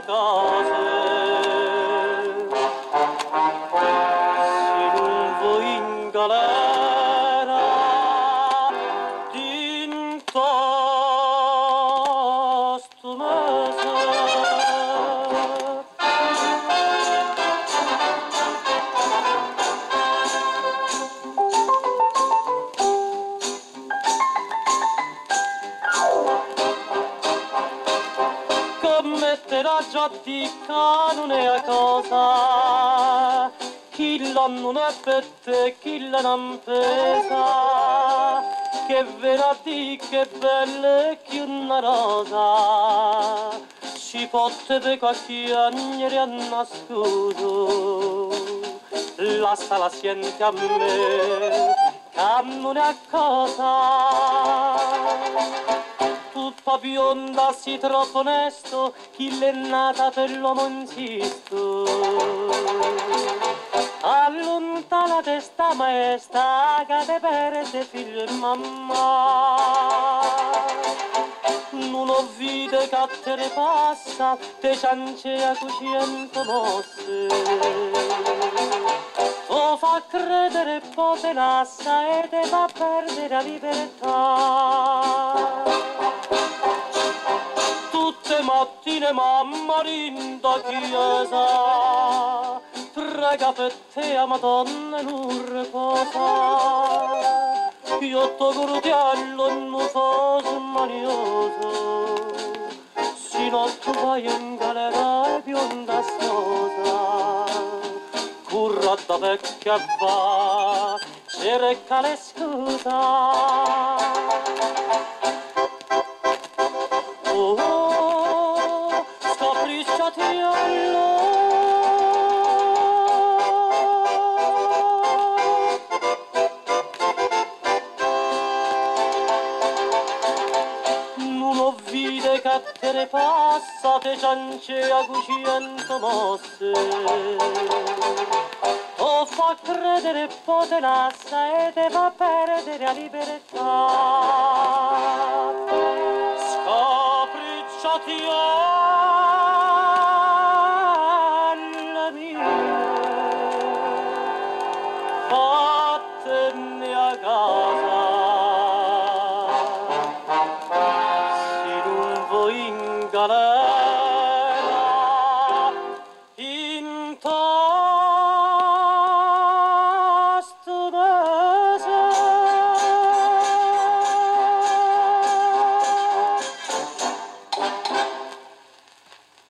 mia casa. Se non vuoi in galera, tinto sto mese. Metterà già di canone cosa, chi la non è per te, chi la non pesa, che verrà di che bella che una rosa, ci potete qualche agnere a nascuso, lascia la siente a me, che non è cosa. Tutta bionda si troppo onesto, chi l'è nata per l'uomo insisto. Allontana testa maestra, che te perde figlio e mamma. Non ho vide che te ne passa, te ciance a cucento mosse. O fa credere poi te lassa e te fa perdere la libertà. Tutte mattine mamma rinda chiesa, prega per te a Madonna non riposa. Io t'ho curutiello e non fosse manioso, sino tu vai in galera e bionda sposa. Curra da vecchia va, cerca le scusa. Oh, scapricciati non ho vide che te ne passa, te ciance a cucento mosse. O fa credere poi te lassa e te fa perdere la libertà. Scapricciati alle mie, vattene a casa. Se non vuoi in galera,